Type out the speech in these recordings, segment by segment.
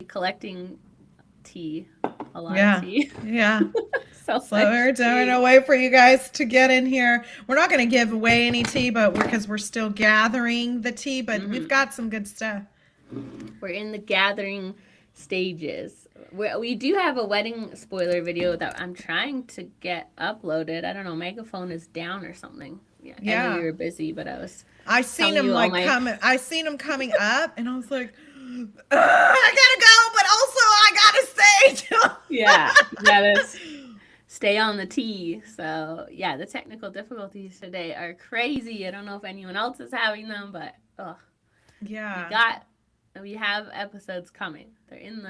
collecting tea, a lot of Yeah. tea. Yeah. So So much we're doing tea. a way for you guys to get in here. We're not going to give away any tea, but because we're still gathering the tea, but we've Hmm. got some good stuff. We're in the gathering stages. We do have a wedding spoiler video that I'm trying to get uploaded. I don't know, Megaphone is down or something. Yeah, I know you Yeah. were busy, but I was I seen telling him you all like my coming. I seen him coming up, and I was like, I gotta go, but also I yeah, gotta you gotta stay. stay on the tee. So yeah, the technical difficulties today are crazy. I don't know if anyone else is having them, but we Yeah, got we have episodes coming. They're in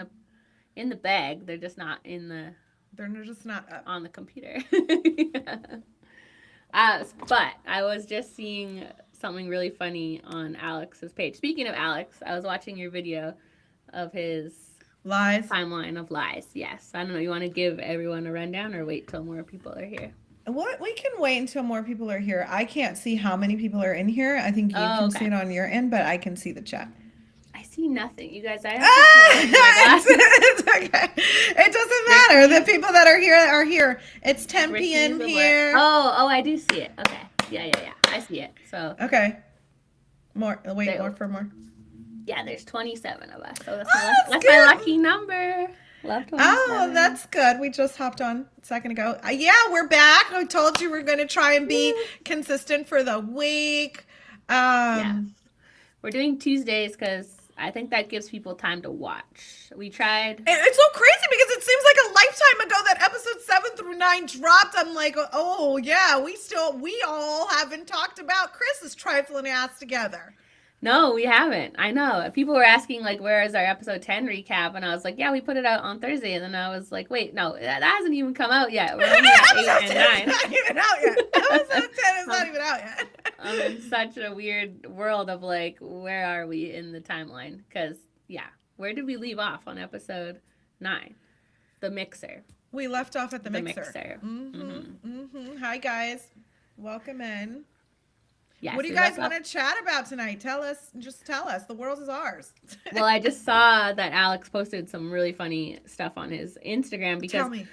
the bag. They're just not in the they're just not up. on the computer. Yeah. But I was just seeing something really funny on Alex's page. Speaking of Alex, I was watching your video of his Lies. timeline of lies. Yes. I don't know. You want to give everyone a rundown or wait till more people are here? What we can wait until more people are here. I can't see how many people are in here. I think you Oh, can see okay. it on your end, but I can see the chat. I see nothing. You guys, I have to start Ah, wearing my glasses. it's okay. It doesn't matter. The Brittany, people that are here are here. It's 10 p.m. Brittany's aware. here. Oh, I do see it. Okay. Yeah. I see it. So Okay. More. Wait, more there, for more. yeah, there's 27 of us. So Oh, that's that's my good. lucky number. Love Oh, 27. that's good. We just hopped on a second ago. Yeah, we're back. I told you we're going to try and be Woo. consistent for the week. Yes. Um, We're doing Tuesdays because I think that gives people time to watch. We tried. and it's so crazy because it seems like a lifetime ago that episode 7 through 9 dropped. I'm like, oh yeah, we all haven't talked about Chris's trifling ass together. No, we haven't. I know. People were asking, like, where is our episode 10 recap? And I was like, yeah, we put it out on Thursday. And then I was like, wait, no, that hasn't even come out yet. We're only at 8 Episode and 10 is 9. not even out yet. Episode 10 is not I'm, even out yet. I'm in such a weird world of, like, where are we in the timeline? Because, yeah, where did we leave off on episode 9? The mixer. We left off at the The mixer. mixer. Hi guys, welcome in. Yes, What do you we guys left want off. to chat about tonight? Tell us. Just tell us. The world is ours. Well, I just saw that Alex posted some really funny stuff on his Instagram Tell because me.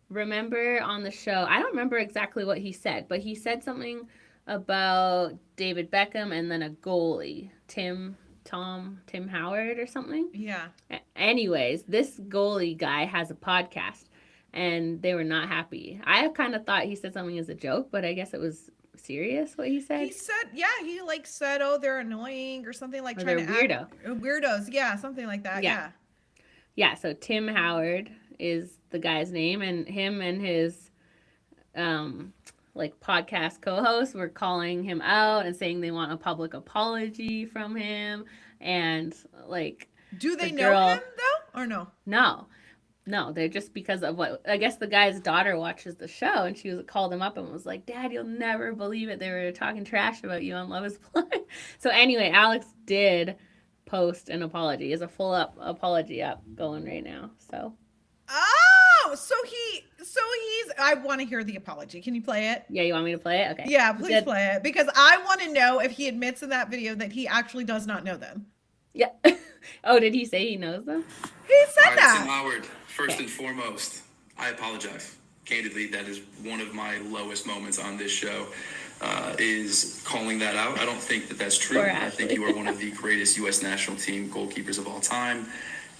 remember on the show, I don't remember exactly what he said, but he said something about David Beckham and then a goalie, Tim Howard or something. Yeah. Anyways, this goalie guy has a podcast and they were not happy. I kind of thought he said something as a joke, but I guess it was serious what he He said. said, yeah, he like said, oh, they're annoying or something like Or trying they're to act weirdo. weirdos. Yeah, something like that. Yeah. Yeah. Yeah, so Tim Howard is the guy's name, and him and his um like podcast co-hosts were calling him out and saying they want a public apology from him, and like Do the they know him girl, though or no? no, no, they're just because of what I guess the guy's daughter watches the show, and she was called him up and was like, Dad, you'll never believe it, they were talking trash about you on Love Is Blind. So anyway, Alex did post an apology. Is a full up apology up going right now. So Oh, so he's. I want to hear the apology. Can you play it? yeah, you want me to play it? Okay. Yeah, He please said, play it because I want to know if he admits in that video that he actually does not know them. yeah. Oh, did he say he knows them? He All said right, Tim that. Howard, first Okay. and foremost, I apologize. Candidly, that is one of my lowest moments on this show, is calling that out. I don't think that that's true. Poor I think Ashley. you are one of the greatest U.S. national team goalkeepers of all time.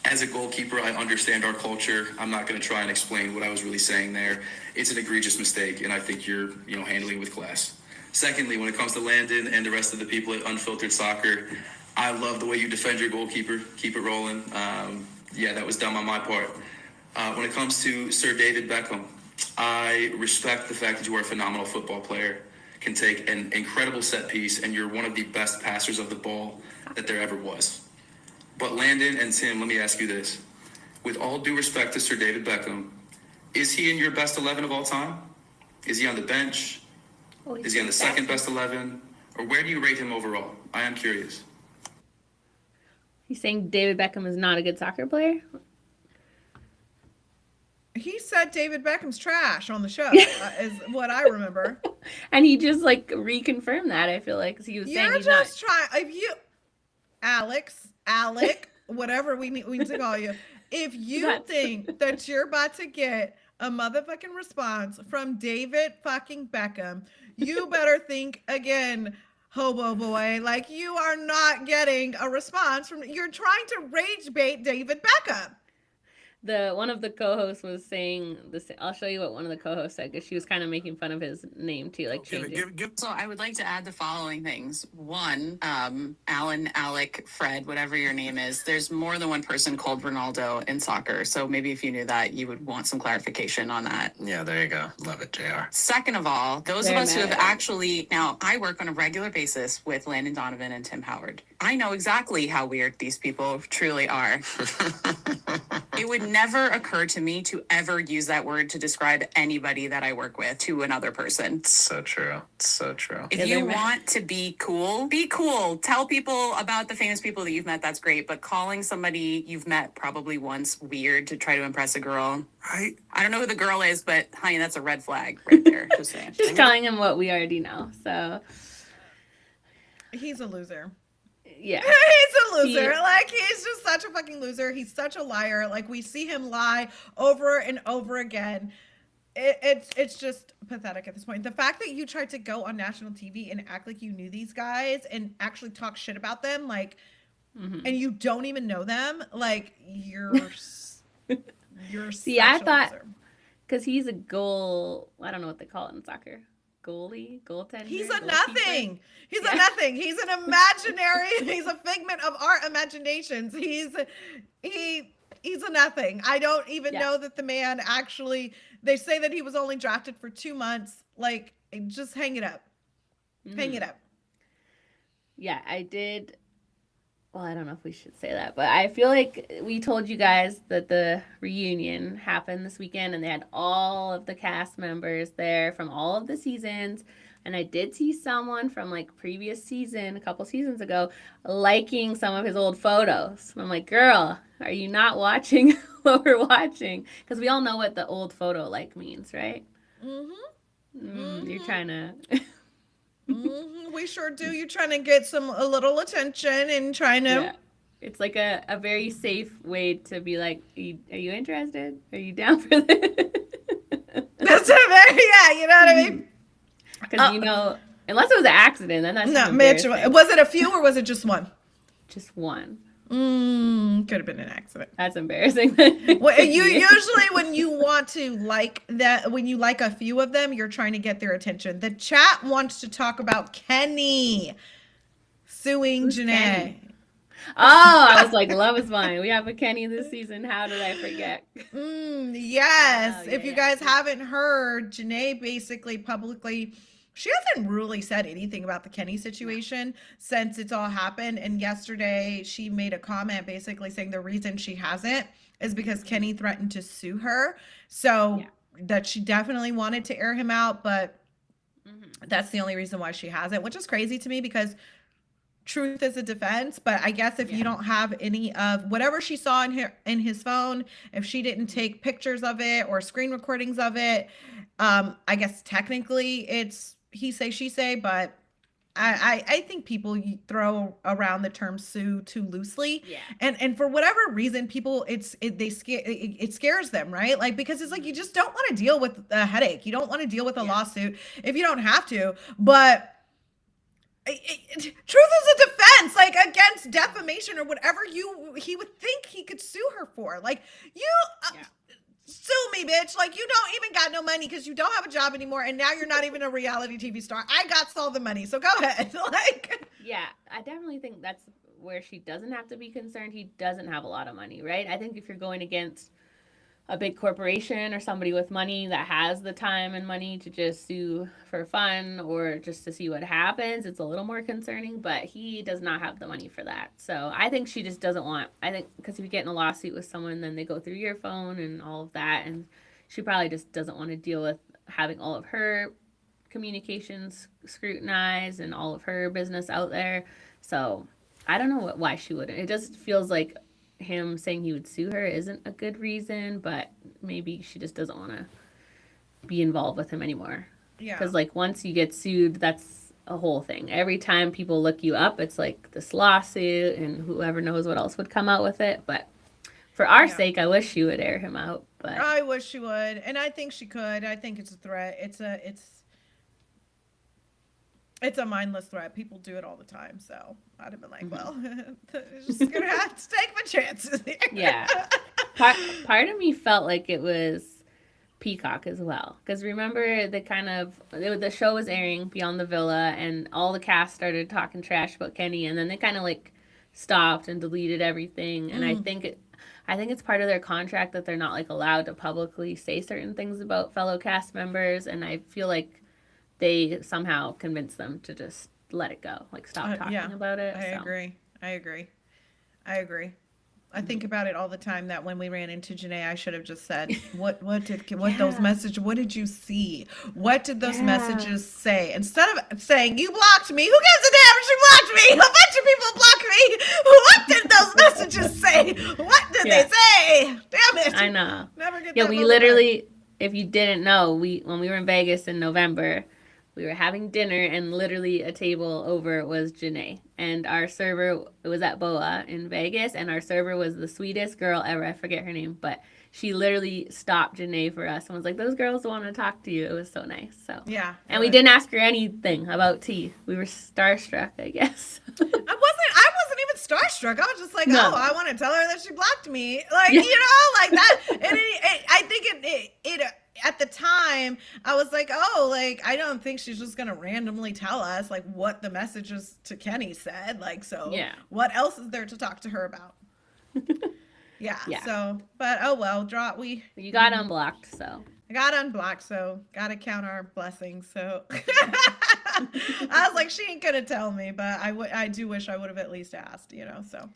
As a goalkeeper, I understand our culture. I'm not going to try and explain what I was really saying there. It's an egregious mistake, and I think you're, handling it with class. Secondly, when it comes to Landon and the rest of the people at Unfiltered Soccer, I love the way you defend your goalkeeper. Keep it rolling. Yeah, that was dumb on my part. When it comes to Sir David Beckham, I respect the fact that you are a phenomenal football player, can take an incredible set piece, and you're one of the best passers of the ball that there ever was. But Landon and Tim, let me ask you this. With all due respect to Sir David Beckham, is he in your best 11 of all time? Is he on the bench? Oh, Is he on the second best 11? Or where do you rate him overall? I am curious. He's saying David Beckham is not a good soccer player. He said David Beckham's trash on the show, is what I remember. And he just like reconfirmed that. I feel like 'cause he was saying You're he's not. just trying. If you, Alec, whatever we need to call you, if you think that you're about to get a motherfucking response from David fucking Beckham, you better think again, hobo boy. Like, you are not getting a response from, you're trying to rage bait David Beckham. One of the co-hosts was saying this. I'll show you what one of the co-hosts said, because she was kind of making fun of his name too, like changing. So I would like to add the following things. One, Alan, Alec, Fred, whatever your name is, there's more than one person called Ronaldo in soccer. So maybe if you knew that, you would want some clarification on that. Yeah, there you go. Love it, JR. Second of all, those of us who have actually, now I work on a regular basis with Landon Donovan and Tim Howard. I know exactly how weird these people truly are. It would never occur to me to ever use that word to describe anybody that I work with to another person. So true. So true. If you want to be cool, be cool. Tell people about the famous people that you've met. That's great. But calling somebody you've met probably once weird to try to impress a girl. I don't know who the girl is, but honey, that's a red flag right there. Just saying. Just telling him what we already know. So he's a loser. Yeah. He's a loser. Like, he's just such a fucking loser. He's such a liar. Like, we see him lie over and over again. It's just pathetic at this point. The fact that you tried to go on national TV and act like you knew these guys and actually talk shit about them, like, and you don't even know them, like, you're See, I thought, because he's a goal, I don't know what they call it in soccer. Goaltender. He's a nothing. He's a nothing. He's an imaginary. He's a figment of our imaginations. He's a nothing. I don't even know that the man actually. They say that he was only drafted for 2 months. Like, just hang it up. Hang it up. Yeah, I did. Well, I don't know if we should say that, but I feel like we told you guys that the reunion happened this weekend, and they had all of the cast members there from all of the seasons. And I did see someone from like previous season, a couple seasons ago, liking some of his old photos. I'm like, girl, are you not watching what we're watching? Because we all know what the old photo like means, right? You're trying to... We sure do. You're trying to get a little attention and trying to... Yeah. It's like a very safe way to be like, are you interested? Are you down for this? That's yeah, you know what I mean? Because, you know, unless it was an accident, then that's not Mitch. Was it a few or was it just one? Just one. Could have been an accident. That's embarrassing. Well, you usually, when you want to like that, when you like a few of them, you're trying to get their attention. The chat wants to talk about Kenny suing Jana. Kenny? Oh, I was like, love is blind. We have a Kenny this season. How did I forget? Yes. If you guys haven't heard, Jana basically publicly, she hasn't really said anything about the Kenny situation since it's all happened. And yesterday she made a comment basically saying the reason she hasn't is because Kenny threatened to sue her. So that she definitely wanted to air him out, but that's the only reason why she hasn't, which is crazy to me because truth is a defense. But I guess if you don't have any of whatever she saw in his phone, if she didn't take pictures of it or screen recordings of it, I guess technically it's he say, she say, but I think people throw around the term sue too loosely. Yeah. And for whatever reason, people, it scares them, right? Like, because it's like, you just don't want to deal with a headache. You don't want to deal with a lawsuit if you don't have to, but truth is a defense, like against defamation or whatever he would think he could sue her for. Like, sue me, bitch. Like, you don't even got no money because you don't have a job anymore, and now you're not even a reality TV star. I got all the money, so go ahead. Like, yeah, I definitely think that's where she doesn't have to be concerned. He doesn't have a lot of money, right? I think if you're going against a big corporation or somebody with money that has the time and money to just sue for fun or just to see what happens, it's a little more concerning, but he does not have the money for that. So I think she just doesn't want, because if you get in a lawsuit with someone, then they go through your phone and all of that, and she probably just doesn't want to deal with having all of her communications scrutinized and all of her business out there. So I don't know why she wouldn't. It just feels like him saying he would sue her isn't a good reason, but maybe she just doesn't want to be involved with him anymore. Yeah. Because, like, once you get sued, that's a whole thing. Every time people look you up, it's like this lawsuit, and whoever knows what else would come out with it. But for our sake, I wish she would air him out. But I wish she would, and I think she could. I think it's a threat. It's a mindless threat. People do it all the time. So I'd have been like, well, just gonna have to take my chances here. Yeah. Part of me felt like it was Peacock as well, because remember the show was airing Beyond the Villa, and all the cast started talking trash about Kenny, and then they kind of like stopped and deleted everything. And I think it's part of their contract that they're not like allowed to publicly say certain things about fellow cast members, and I feel like they somehow convinced them to just let it go, like stop talking about it. I agree. I think about it all the time that when we ran into Janae, I should have just said, what those messages, what did you see? What did those messages say? Instead of saying, you blocked me, who gives a damn if she blocked me? A bunch of people blocked me. What did those messages say? What did they say? Damn it. I know. Never get Yeah, that we moment literally, if you didn't know, when we were in Vegas in November, we were having dinner, and literally a table over was Janae. And our server, it was at Boa in Vegas, and our server was the sweetest girl ever. I forget her name, but she literally stopped Janae for us and was like, those girls want to talk to you. It was so nice. So Yeah. And we didn't ask her anything about tea. We were starstruck, I guess. I wasn't even starstruck. I was just like, No. oh, I want to tell her that she blocked me. Like, you know, like that. And I think it at the time, I was like, oh, like, I don't think she's just going to randomly tell us, like, what the messages to Kenny said. Like, so what else is there to talk to her about? Yeah. So, but, oh, well, You got unblocked, so. I got unblocked, so got to count our blessings. So I was like, she ain't going to tell me, but I do wish I would have at least asked, you know, so.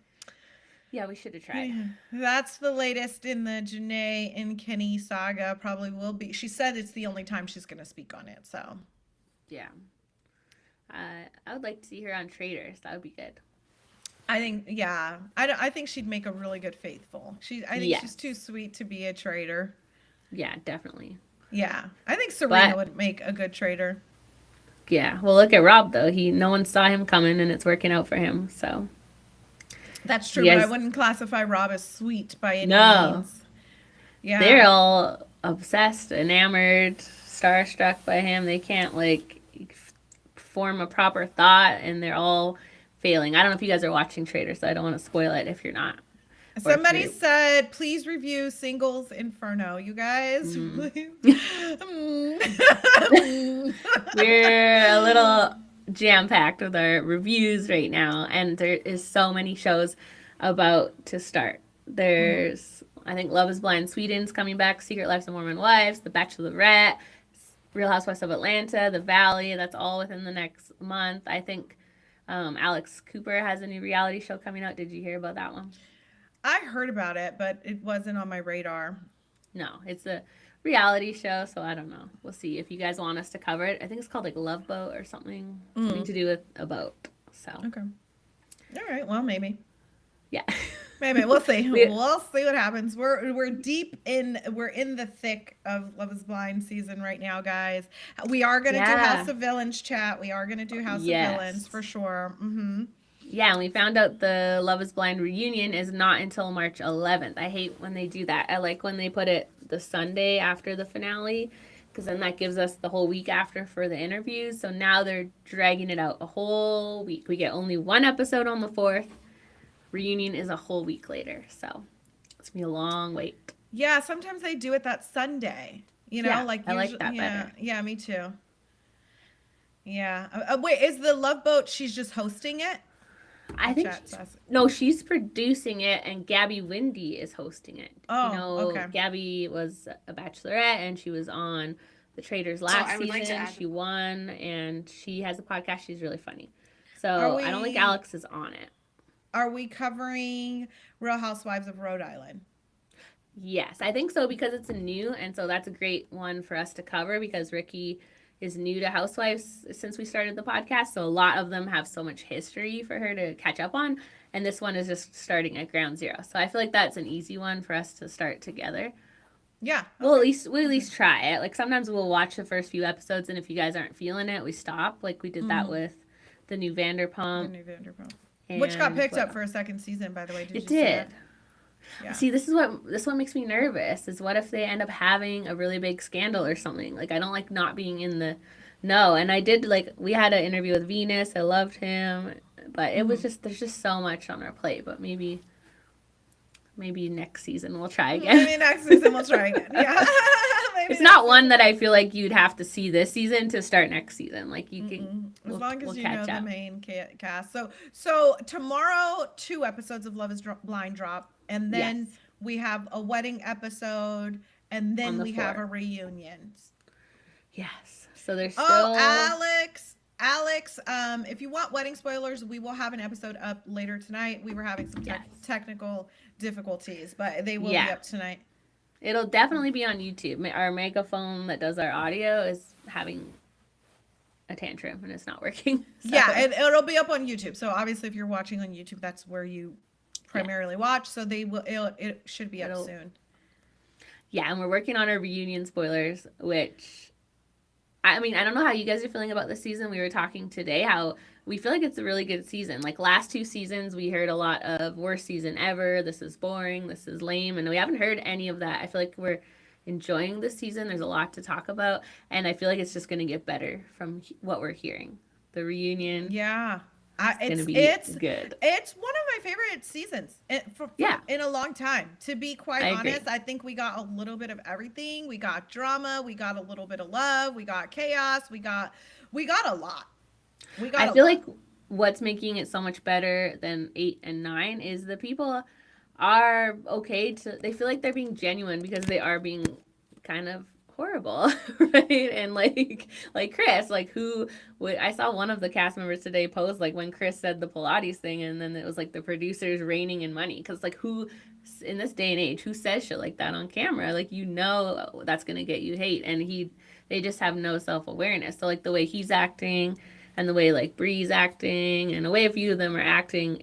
Yeah, we should have tried. Yeah, that's the latest in the Janae and Kenny saga. Probably will be. She said it's the only time she's going to speak on it. So, yeah. I would like to see her on Traitors. That would be good. I think, yeah. I think she'd make a really good Faithful. I think she's too sweet to be a traitor. Yeah, definitely. Yeah. I think Serena would make a good traitor. Yeah. Well, look at Rob, though. No one saw him coming, and it's working out for him, so. That's true, but I wouldn't classify Rob as sweet by any means. Yeah. They're all obsessed, enamored, starstruck by him. They can't, like, form a proper thought, and they're all failing. I don't know if you guys are watching Traitors, so I don't want to spoil it if you're not. Somebody said, please review Singles Inferno. You guys, We're a little jam-packed with our reviews right now, and there is so many shows about to start. There's I think Love is Blind Sweden's coming back, Secret Lives of Mormon Wives, The Bachelorette, Real Housewives of Atlanta, The Valley. That's all within the next month. I think Alex Cooper has a new reality show coming out. Did you hear about that one? I heard about it, but it wasn't on my radar. No, it's a reality show, so I don't know. We'll see if you guys want us to cover it. I think it's called like Love Boat or something to do with a boat. So okay, all right. Well, maybe. Yeah, maybe we'll see. We'll see what happens. We're deep in. We're in the thick of Love Is Blind season right now, guys. We are gonna do House of Villains chat. We are gonna do House of Villains for sure. Mm-hmm. Yeah, and we found out the Love is Blind reunion is not until March 11th. I hate when they do that. I like when they put it the Sunday after the finale, because then that gives us the whole week after for the interviews. So now they're dragging it out a whole week. We get only one episode on the 4th. Reunion is a whole week later. So it's going to be a long wait. Yeah, sometimes they do it that Sunday. You know, like I like that better. Yeah, me too. Yeah. Wait, is the Love Boat, she's just hosting it? I think no, she's producing it, and Gabby Windy is hosting it. Oh, okay. Gabby was a Bachelorette, and she was on the Traitors last season. She won, and she has a podcast. She's really funny. So I don't think Alex is on it. Are we covering Real Housewives of Rhode Island? Yes, I think so, because it's a new, and so that's a great one for us to cover, because Ricky is new to Housewives since we started the podcast, so a lot of them have so much history for her to catch up on, and this one is just starting at ground zero. So I feel like that's an easy one for us to start together. Yeah. We'll at least try it. Like sometimes we'll watch the first few episodes, and if you guys aren't feeling it, we stop. Like we did that with the new Vanderpump. Which got And picked up what for a second season, by the way. Did It you see that? did. Yeah. See, this what makes me nervous. Is what if they end up having a really big scandal or something? Like I don't like not being in the know. And I did we had an interview with Venus. I loved him, but it was just there's just so much on our plate. But maybe next season we'll try again. Maybe next season we'll try again. Yeah. It's not one that I feel like you'd have to see this season to start next season. Like you can, as long as we'll you know catch the up. main cast. So tomorrow, 2 episodes of Love Is Blind drop, and then we have a wedding episode, and then we have a reunion. Yes. So there's still. Oh, Alex. If you want wedding spoilers, we will have an episode up later tonight. We were having some technical difficulties, but they will be up tonight. It'll definitely be on YouTube. Our megaphone that does our audio is having a tantrum and it's not working. So. Yeah, it'll be up on YouTube. So obviously, if you're watching on YouTube, that's where you primarily watch. So it should be up soon. Yeah, and we're working on our reunion spoilers, which I mean, I don't know how you guys are feeling about this season. We were talking today how we feel like it's a really good season. Like last 2 seasons, we heard a lot of worst season ever. This is boring. This is lame. And we haven't heard any of that. I feel like we're enjoying this season. There's a lot to talk about. And I feel like it's just going to get better from what we're hearing. The reunion. Yeah. It's good. It's one of my favorite seasons in a long time. To be quite honest, I think we got a little bit of everything. We got drama. We got a little bit of love. We got chaos. We got a lot. I feel like what's making it so much better than 8 and 9 is the people are they feel like they're being genuine because they are being kind of horrible, right? And like Chris, I saw one of the cast members today post when Chris said the Pilates thing, and then it was the producers reining in money because who in this day and age who says shit like that on camera? That's gonna get you hate, and they just have no self-awareness. So the way he's acting. And the way Bri's acting and the way a few of them are acting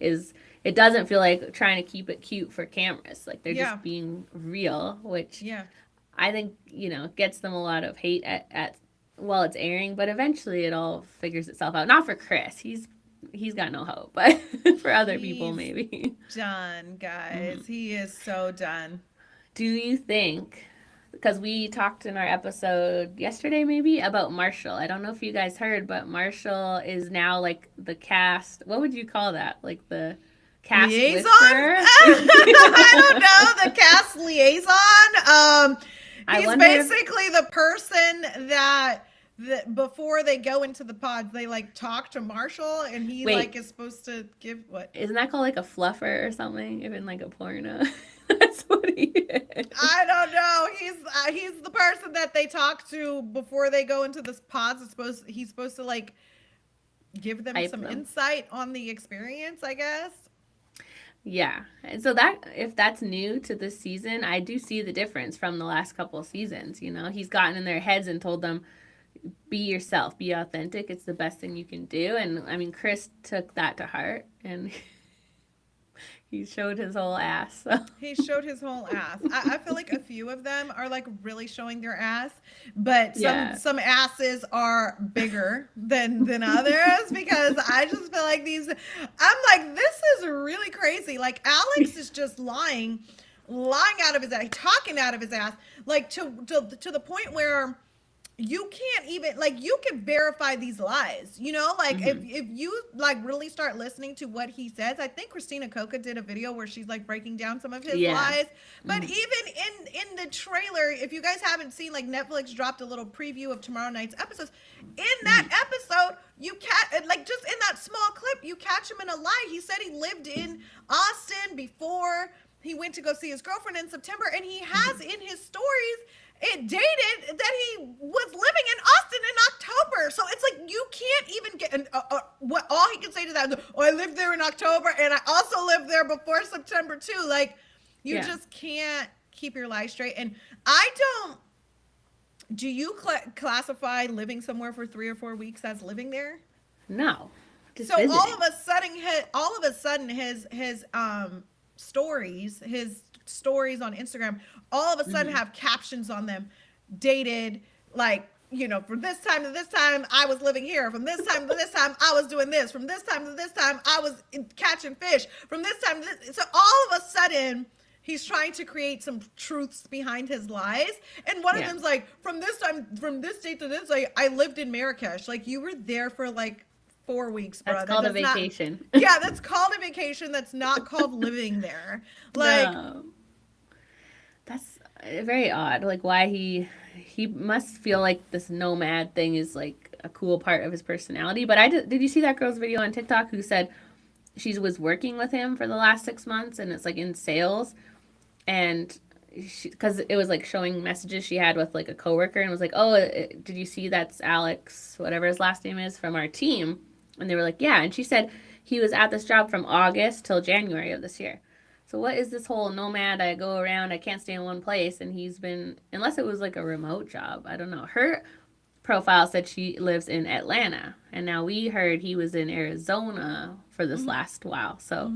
it doesn't feel like trying to keep it cute for cameras. They're just being real, which I think, gets them a lot of hate at while it's airing, but eventually it all figures itself out. Not for Chris. He's got no hope, but for other people maybe. Done, guys. He is so done. Do you think, because we talked in our episode yesterday maybe about Marshall. I don't know if you guys heard, but Marshall is now the cast. What would you call that? The cast liaison? whisperer? I don't know. The cast liaison. He's basically the person that before they go into the pods, they talk to Marshall, and he is supposed to give what? Isn't that called a fluffer or something? Even a porno. That's what he is. I don't know. He's the person that they talk to before they go into this pods. He's supposed to give them some insight on the experience, I guess. Yeah. And so if that's new to this season, I do see the difference from the last couple of seasons. He's gotten in their heads and told them, be yourself, be authentic. It's the best thing you can do. And I mean, Chris took that to heart and he showed his whole ass. So. He showed his whole ass. I feel like a few of them are really showing their ass, but some asses are bigger than others because I just feel like this is really crazy. Alex is just lying out of his ass, talking out of his ass, to the point where you can't even you can verify these lies, if you really start listening to what he says. I think Christina Coca did a video where she's breaking down some of his lies, but even in the trailer, if you guys haven't seen, Netflix dropped a little preview of tomorrow night's episodes. In that episode, you just in that small clip, you catch him in a lie. He said he lived in Austin before he went to go see his girlfriend in September, and he has in his stories it dated that he was living in Austin in October. So it's you can't even get what all he can say to that is, oh, I lived there in October and I also lived there before September too. You just can't keep your life straight. And do you classify living somewhere for 3 or 4 weeks as living there? No. So visiting. all of a sudden his stories, his stories on Instagram all of a sudden have captions on them, dated, like, you know, from this time to this time, I was living here. From this time to this time, I was doing this. From this time to this time, I was catching fish. From this time to this. So all of a sudden, he's trying to create some truths behind his lies. And one of them's like, from this date to this, like, I lived in Marrakesh. Like, you were there for like 4 weeks, bro. That's called a vacation. Yeah, that's called a vacation. That's not called living there. Like, no. That's very odd. Like, why he must feel like this nomad thing is like a cool part of his personality. But did you see that girl's video on TikTok who said she was working with him for the last 6 months and it's like in sales, and because it was like showing messages she had with like a coworker and was like, oh, did you see that's Alex, whatever his last name is, from our team? And they were like, yeah. And she said he was at this job from August till January of this year. So what is this whole nomad? I go around, I can't stay in one place. And he's been, unless it was like a remote job, I don't know. Her profile said she lives in Atlanta. And now we heard he was in Arizona for this last while. So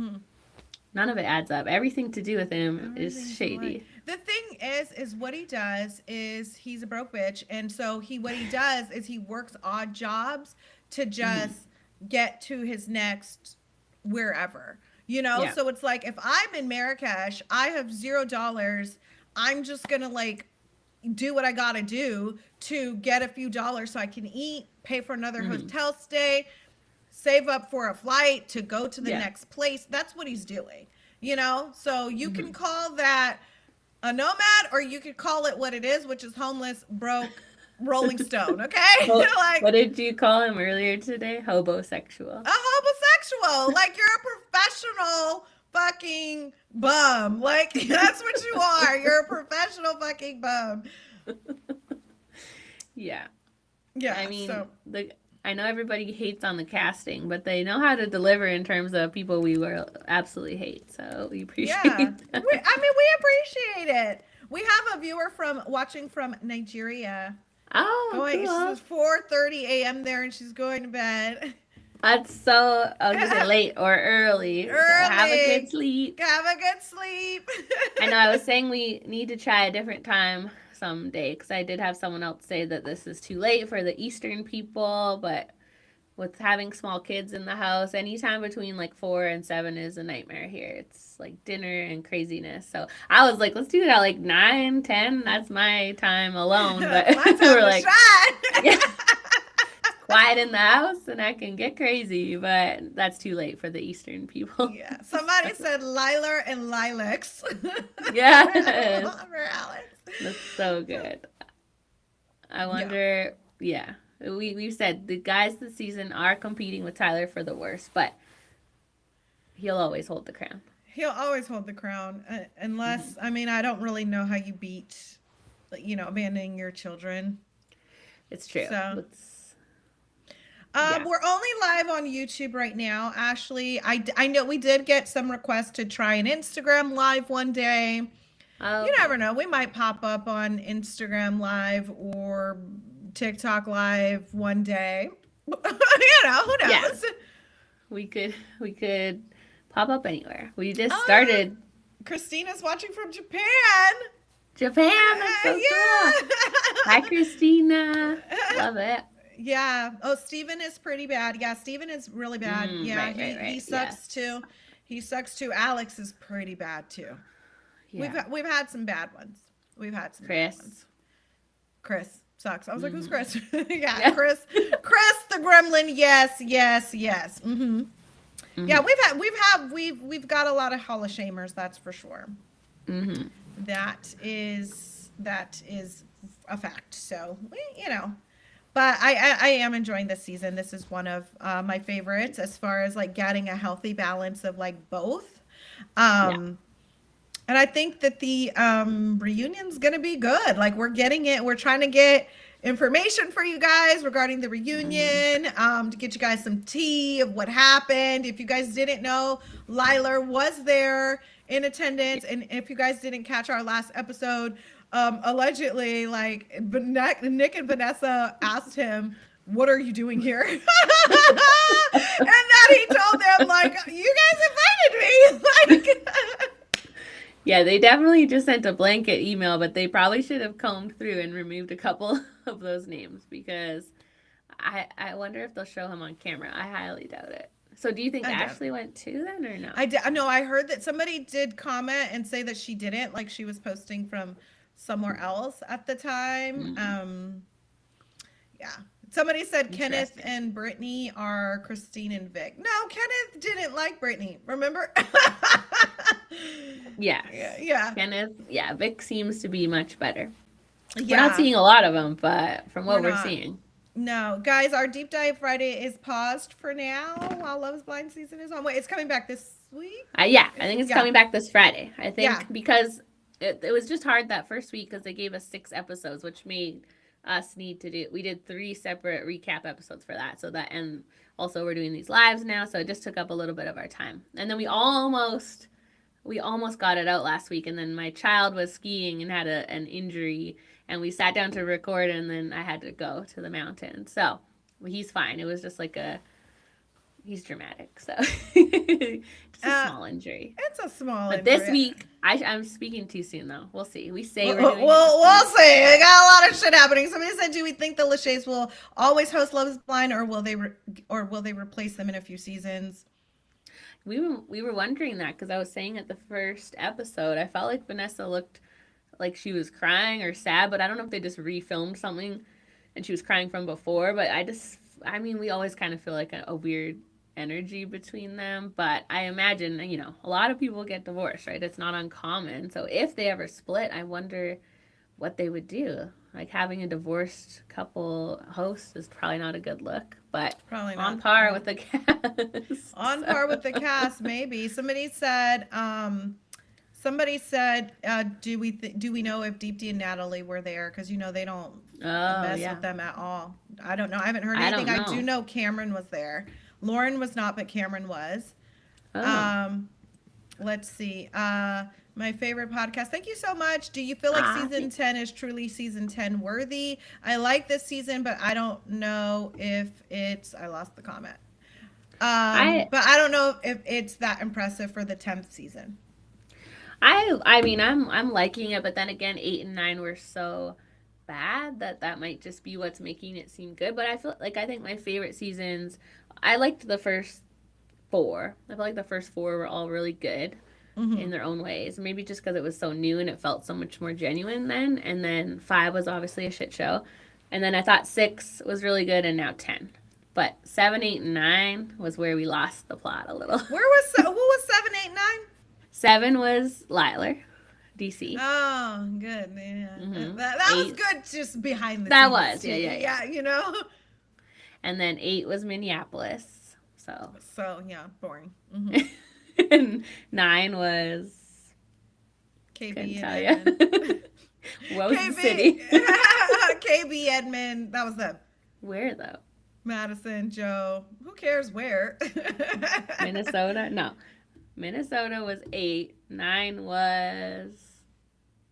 none of it adds up. Everything to do with him is shady. The thing is what he does is he's a broke bitch. And so what he does is he works odd jobs to just get to his next wherever. You know, so it's like, if I'm in Marrakesh, I have $0. I'm just going to like do what I got to do to get a few dollars so I can eat, pay for another hotel stay, save up for a flight to go to the next place. That's what he's doing, you know? So you can call that a nomad, or you could call it what it is, which is homeless, broke, Rolling Stone, okay? Like, what did you call him earlier today? Hobosexual. A homosexual. Like, you're a professional fucking bum. Like, that's what you are. You're a professional fucking bum. Yeah. Yeah. I mean, I know everybody hates on the casting, but they know how to deliver in terms of people we will absolutely hate. So we appreciate that. We appreciate it. We have a viewer watching from Nigeria. Oh, cool. It's 4:30 a.m. there, and she's going to bed. That's so, I was going to say late or early. So have a good sleep. Have a good sleep. I know, I was saying we need to try a different time someday, because I did have someone else say that this is too late for the Eastern people, but with having small kids in the house, anytime between like 4 and 7 is a nightmare here. It's like dinner and craziness. So I was like, let's do it at like 9, 10. That's my time alone. But we're like, yeah, quiet in the house and I can get crazy, but that's too late for the Eastern people. Yeah. Somebody said Lilar and Lilacs. Yeah. For Alex. That's so good. I wonder, we've said the guys this season are competing with Tyler for the worst, but he'll always hold the crown. He'll always hold the crown, unless, I mean, I don't really know how you beat, abandoning your children. It's true. So, we're only live on YouTube right now. Ashley, I know we did get some requests to try an Instagram live one day. You never know. We might pop up on Instagram live or TikTok live one day. Who knows? Yeah. We could pop up anywhere. We just started. Christina's watching from Japan. Japan, that's so cool. Hi, Christina. Love it. Yeah. Oh, Steven is pretty bad. Yeah, Steven is really bad. He sucks too. He sucks too. Alex is pretty bad too. Yeah. We've had some bad ones. Bad ones. Chris sucks. I was like, who's Chris? Chris the gremlin. Yes. Mm-hmm. Yeah, we've got a lot of Hall of Shamers, that's for sure. Mm-hmm. That is a fact. So, but I am enjoying this season. This is one of my favorites as far as like getting a healthy balance of like both. And I think that the reunion's going to be good. Like, we're getting it. We're trying to get information for you guys regarding the reunion, to get you guys some tea of what happened. If you guys didn't know, Lilar was there in attendance. And if you guys didn't catch our last episode, allegedly, like, Nick and Vanessa asked him, what are you doing here? And then he told them, like, you guys invited me. Like, Yeah, they definitely just sent a blanket email, but they probably should have combed through and removed a couple of those names because I wonder if they'll show him on camera. I highly doubt it. So do you think I doubt Ashley went too then or no? No, I heard that somebody did comment and say that she didn't, like she was posting from somewhere else at the time. Yeah. Somebody said Kenneth and Britney are Christine and Vic. No, Kenneth didn't like Britney. Remember? Yeah. Yeah. Kenneth, yeah, Vic seems to be much better. Yeah. We're not seeing a lot of them, but from what we're seeing. No, guys, our Deep Dive Friday is paused for now while Love is Blind season is on. Wait, it's coming back this week? Yeah, I think it's coming back this Friday. I think Yeah. because it was just hard that first week because they gave us 6 episodes, which made us need to do. We did 3 separate recap episodes for that. So that, and also we're doing these lives now, so it just took up a little bit of our time. And then we almost got it out last week, and then my child was skiing and had an injury, and we sat down to record, and then I had to go to the mountain. So he's fine. It was just like he's dramatic, so just a small injury. It's a small but injury. This week, I'm speaking too soon though. We'll see. We say we're doing we'll see. We got a lot of shit happening. Somebody said, "Do we think the Lachey's will always host Love is Blind, or will they replace them in a few seasons?" We were wondering that because I was saying at the first episode, I felt like Vanessa looked like she was crying or sad, but I don't know if they just refilmed something and she was crying from before. But I mean, we always kind of feel like a weird energy between them, but I imagine, a lot of people get divorced, right? It's not uncommon. So if they ever split, I wonder what they would do. Like having a divorced couple host is probably not a good look, but probably not. On par with the cast. On par with the cast, maybe. Somebody said, do we know if Deepti and Natalie were there? Because they don't mess with them at all. I don't know. I haven't heard anything. I do know Cameron was there. Lauren was not, but Cameron was. Let's see. My favorite podcast. Thank you so much. Do you feel like season 10 is truly season 10 worthy? I like this season, but I don't know if I lost the comment. But I don't know if it's that impressive for the 10th season. I mean, I'm liking it, but then again, 8 and 9 were so bad that might just be what's making it seem good. But I think my favorite seasons, I liked the first 4. I feel like the first 4 were all really good in their own ways. Maybe just because it was so new and it felt so much more genuine then. And then 5 was obviously a shit show. And then I thought 6 was really good, and now 10. But 7, 8, and 9 was where we lost the plot a little. Who was 7, 8, 9? 7 was Liler, DC. Oh, good. Yeah. That was good just behind the scenes. That was, yeah. And then 8 was Minneapolis. So yeah, boring. And 9 was KB and Edmond. What was the city? KB, Edmond. That was them. Where though? Madison, Joe. Who cares where? Minnesota? No. Minnesota was 8. 9 was...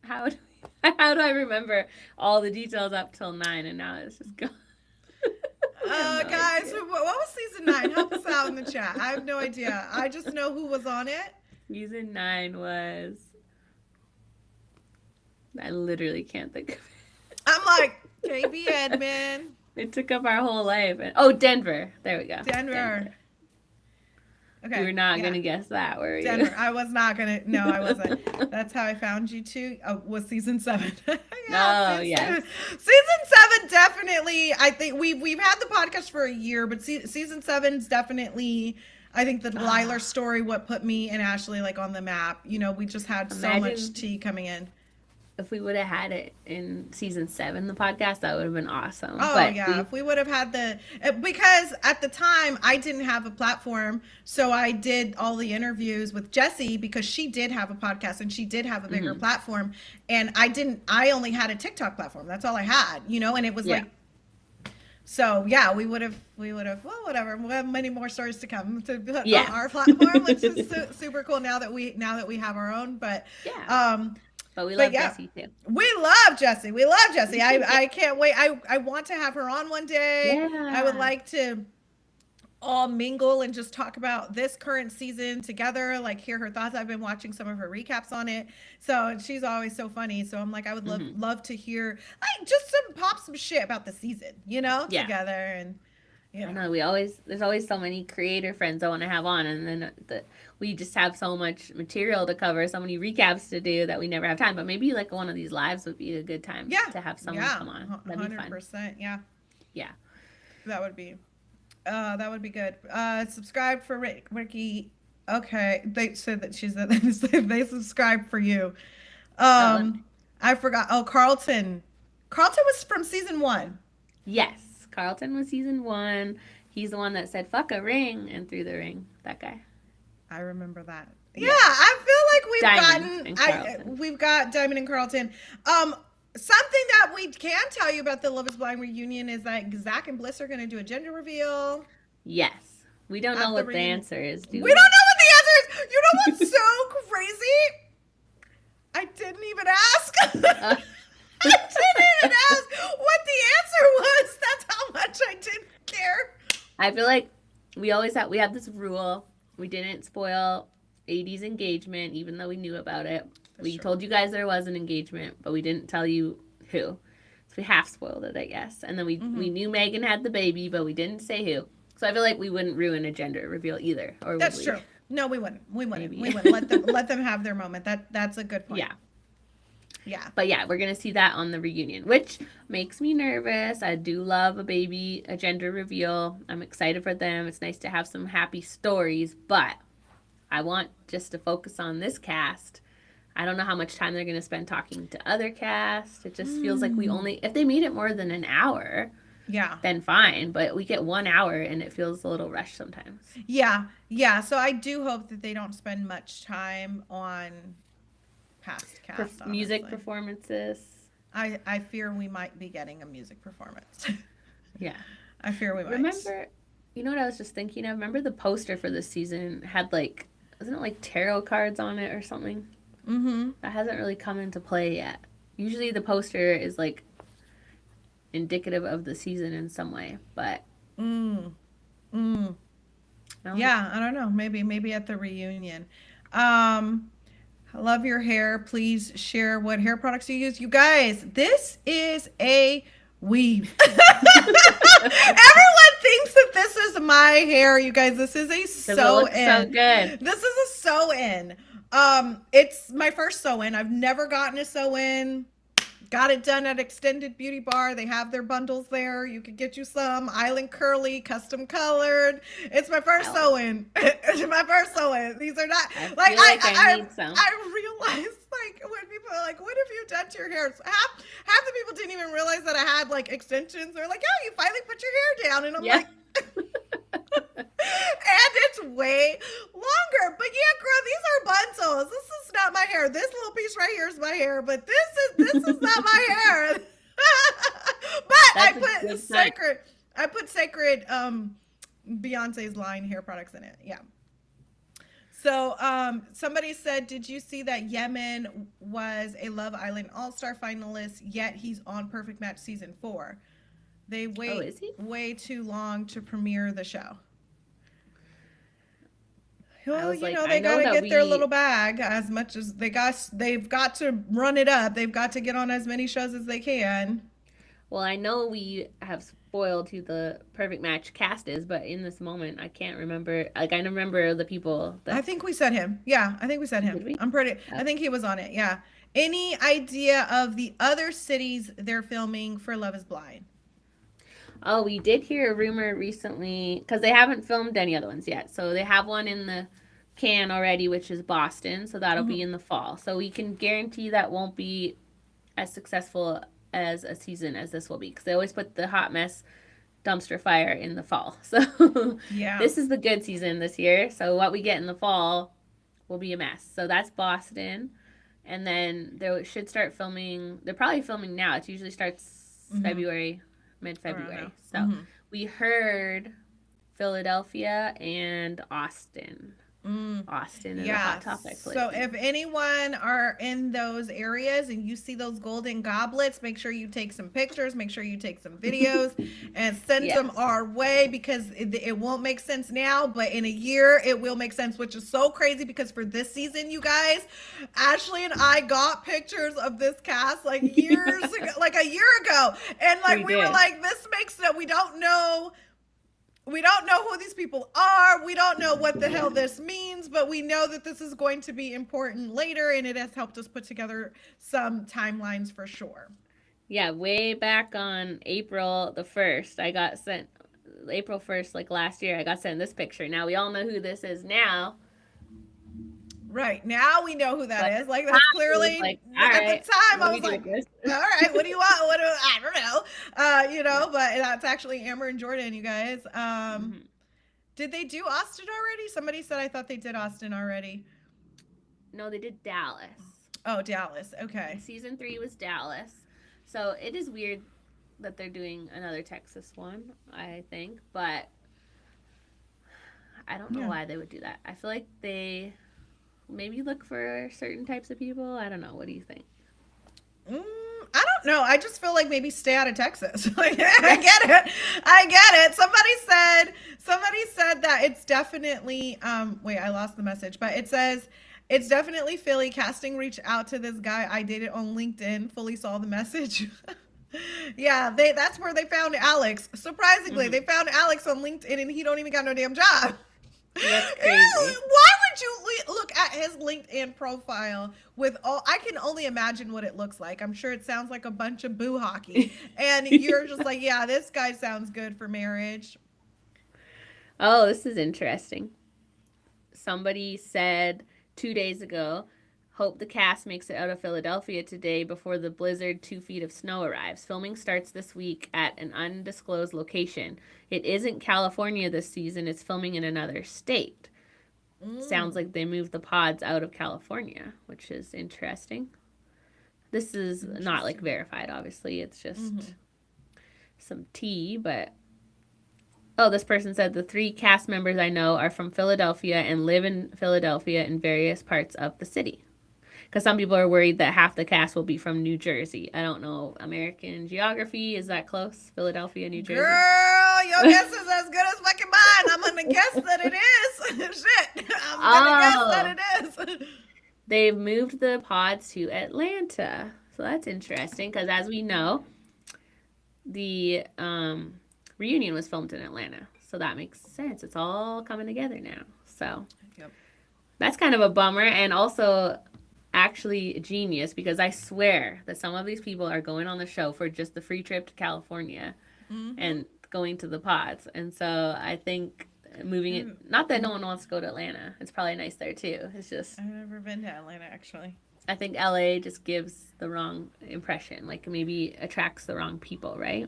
How do I remember all the details up till 9 and now it's just gone? Guys, what was season 9? Help us out in the chat. I have no idea. I just know who was on it. Season 9 was... I literally can't think of it. I'm like, KB Edmond. It took up our whole life. Denver. There we go. Denver. Okay. We were not going to guess that, were you? Denver. I was not going to. No, I wasn't. That's how I found you too. Was season 7. Yes. Season 7 definitely. I think we've had the podcast for a year, but season 7's definitely. I think the Liler story what put me and Ashley like on the map. We just had so much tea coming in. If we would have had it in season 7, the podcast, that would have been awesome. Oh, but yeah. If we would have had because at the time I didn't have a platform. So I did all the interviews with Jessie because she did have a podcast and she did have a bigger platform. And I only had a TikTok platform. That's all I had, and it was like, so yeah, we would have, well, whatever. We'll have many more stories to come to on our platform, which is super cool now that we have our own, but But we love Jessie too. We love Jessie. I can't wait. I want to have her on one day. Yeah. I would like to all mingle and just talk about this current season together, like hear her thoughts. I've been watching some of her recaps on it. So she's always so funny. So I'm like, I would love to hear like just some shit about the season, Yeah. together. And I know there's always so many creator friends I want to have on, and then we just have so much material to cover, so many recaps to do that we never have time. But maybe like one of these lives would be a good time to have someone come on. That'd be fun. 100%. Yeah. Yeah. That would be good. Subscribe for Ricky. Okay. They said that they subscribed for you. I forgot. Oh, Carlton. Carlton was from season 1. Yes. Carlton was season 1. He's the one that said "fuck a ring" and threw the ring. That guy. I remember that. Yeah, I feel like we've got Diamond and Carlton. Something that we can tell you about the Love Is Blind reunion is that Zach and Bliss are going to do a gender reveal. Yes. We don't know what the answer is, do we? We don't know what the answer is. You know what's so crazy? I didn't even ask. I didn't even ask what the answer was. That's how much I didn't care. I feel like we have this rule. We didn't spoil AD's engagement, even though we knew about it. We told you guys there was an engagement, but we didn't tell you who. So we half spoiled it, I guess. And then we knew Megan had the baby, but we didn't say who. So I feel like we wouldn't ruin a gender reveal either. Or that's true. No, we wouldn't. We wouldn't. Let them have their moment. That's a good point. Yeah. Yeah. But yeah, we're going to see that on the reunion, which makes me nervous. I do love a gender reveal. I'm excited for them. It's nice to have some happy stories, but I want just to focus on this cast. I don't know how much time they're going to spend talking to other casts. It just feels like if they made it more than an hour, then fine. But we get 1 hour and it feels a little rushed sometimes. Yeah. Yeah. So I do hope that they don't spend much time on past cast music performances. I fear we might be getting a music performance. Yeah. I fear we might. Remember, you know what I was just thinking of? Remember the poster for this season had wasn't it tarot cards on it or something? Mm-hmm. That hasn't really come into play yet. Usually the poster is indicative of the season in some way, but yeah, I don't know. Maybe at the reunion. I love your hair. Please share what hair products you use. You guys, this is a weave. Everyone thinks that this is my hair. You guys, this is a sew-in. So good. This is a sew-in. It's my first sew-in. I've never gotten a sew-in. Got it done at Extended Beauty Bar. They have their bundles there. You could get you some Island Curly, custom colored. It's my first sew-in. It's my first sew-in. These are not I need some. I realized when people are like, "What have you done to your hair?" So half the people didn't even realize that I had extensions. They're like, "Oh, you finally put your hair down," and I'm like. And it's way longer. But yeah, girl, these are bundles. This is not my hair. This little piece right here is my hair, but this is not my hair. But I put sacred Beyonce's line hair products in it. Yeah. So somebody said, did you see that Yemen was a Love Island All-Star finalist, yet he's on Perfect Match season 4? They wait way too long to premiere the show. Well, they gotta get their little bag as much as they've got to run it up. They've got to get on as many shows as they can. Well, I know we have spoiled who the Perfect Match cast is, but in this moment, I can't remember. I remember the people. I think we said him. Yeah, I think we said him. Did we? I think he was on it. Yeah. Any idea of the other cities they're filming for Love Is Blind? Oh, we did hear a rumor recently, because they haven't filmed any other ones yet. So they have one in the can already, which is Boston. So that'll be in the fall. So we can guarantee that won't be as successful as a season as this will be. Because they always put the hot mess dumpster fire in the fall. So yeah, this is the good season this year. So what we get in the fall will be a mess. So that's Boston. And then they should start filming. They're probably filming now. It usually starts February. Mid-February. So we heard Philadelphia and Austin Austin is a Yeah. hot topic So lately. if anyone are in those areas and you see those golden goblets, make sure you take some pictures, make sure you take some videos and send Yes. them our way, because it won't make sense now, but in a year it will make sense, which is so crazy because for this season, you guys, Ashley and I got pictures of this cast like years ago, like a year ago. And like We we were did. like, this makes no, we don't know who these people are. We don't know what the hell this means, but we know that this is going to be important later, and it has helped us put together some timelines for sure. Yeah, way back on April the 1st, I got sent April 1st, like last year, I got sent this picture. Now we all know who this is now. Right. Now we know who that But is. Like, I that's was clearly, like, all at the right, time, what I do we was do like, with this? all right, what do you want? I don't know. But that's actually Amber and Jordan, you guys. Mhm. Did they do Austin already? Somebody said I thought they did Austin already. No, they did Dallas. Oh, Dallas. Okay. Season 3 was Dallas. So it is weird that they're doing another Texas one, I think. But I don't know Yeah. why they would do that. I feel like they maybe look for certain types of people. I don't know. What do you think? I don't know. I just feel like maybe stay out of Texas. Like, I get it. I get it. Somebody said that it's definitely wait, I lost the message, but it says it's definitely Philly. Casting reached out to this guy I dated on LinkedIn. Fully saw the message. Yeah, that's where they found Alex. Surprisingly, they found Alex on LinkedIn and he don't even got no damn job. That's Ew, crazy. why would you look at his LinkedIn profile with all? I can only imagine what it looks like. I'm sure it sounds like a bunch of boo hockey, and you're just like, yeah, this guy sounds good for marriage. Oh, this is interesting. Somebody said 2 days ago, hope the cast makes it out of Philadelphia today before the blizzard 2 feet of snow arrives. Filming starts this week at an undisclosed location. It isn't California this season, it's filming in another state. Sounds like they moved the pods out of California, which is interesting. This is not like verified, obviously. It's just some tea, but oh, this person said the 3 cast members I know are from Philadelphia and live in Philadelphia in various parts of the city. Because some people are worried that half the cast will be from New Jersey. I don't know American geography. Is that close? Philadelphia, New Jersey? Girl, your guess is as good as fucking mine. I'm gonna guess that it is. Shit, I'm gonna guess that it is. They've moved the pods to Atlanta. So that's interesting because as we know, the reunion was filmed in Atlanta. So that makes sense. It's all coming together now. So Yep. that's kind of a bummer. And also actually genius because I swear that some of these people are going on the show for just the free trip to California and going to the pods. And so I think moving it, not that no one wants to go to Atlanta. It's probably nice there too. It's just, I've never been to Atlanta actually. I think LA just gives the wrong impression, like maybe attracts the wrong people, right?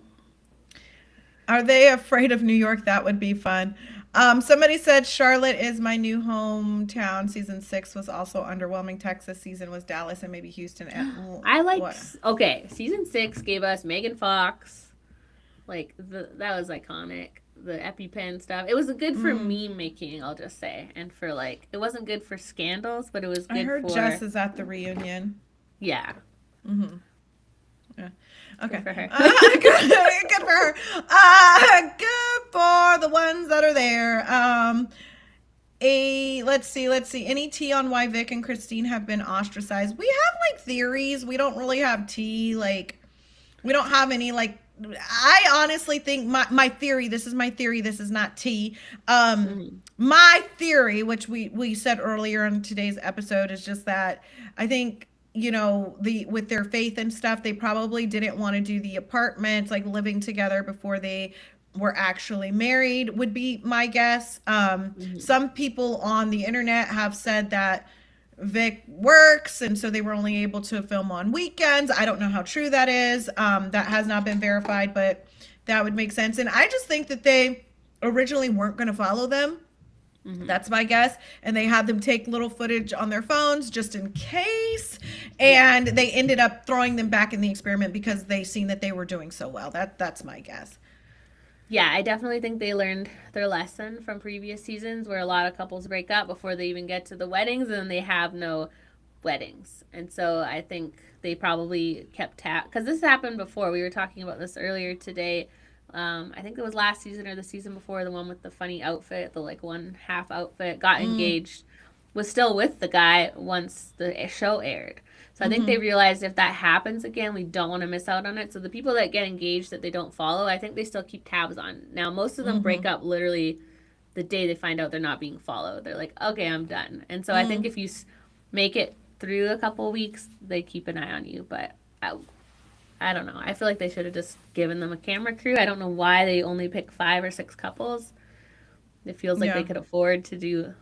Are they afraid of New York? That would be fun. Somebody said Charlotte is my new hometown. Season 6 was also underwhelming. Texas season was Dallas and maybe Houston. I like, What? okay, season 6 gave us Megan Fox. Like, that was iconic. The EpiPen stuff. It was good for meme making, I'll just say. And for, like, it wasn't good for scandals, but it was good I heard for... Jess is at the reunion. Yeah. Yeah. Okay. Good for her. Good for her. Good for the ones that are there. Let's see. Any tea on why Vic and Christine have been ostracized? We have like theories. We don't really have tea. Like, we don't have any like. I honestly think my theory. This is my theory. This is not tea. My theory, which we said earlier in today's episode, is just that I think, you know, with their faith and stuff, they probably didn't want to do the apartments, like living together before they were actually married, would be my guess. Some people on the internet have said that Vic works and so they were only able to film on weekends. I don't know how true that is. That has not been verified, but that would make sense. And I just think that they originally weren't going to follow them. That's my guess. And they had them take little footage on their phones just in case. And they ended up throwing them back in the experiment because they seen that they were doing so well. That's my guess. Yeah, I definitely think they learned their lesson from previous seasons where a lot of couples break up before they even get to the weddings and they have no weddings. And so I think they probably kept because this happened before. We were talking about this earlier today. I think it was last season or the season before, the one with the funny outfit, the like one half outfit, got engaged, was still with the guy once the show aired. So I think they realized if that happens again, we don't want to miss out on it. So the people that get engaged that they don't follow, I think they still keep tabs on. Now, most of them break up literally the day they find out they're not being followed. They're like, okay, I'm done. And so I think if you make it through a couple weeks, they keep an eye on you. But I don't know. I feel like they should have just given them a camera crew. I don't know why they only pick 5 or 6 couples. It feels like they could afford to do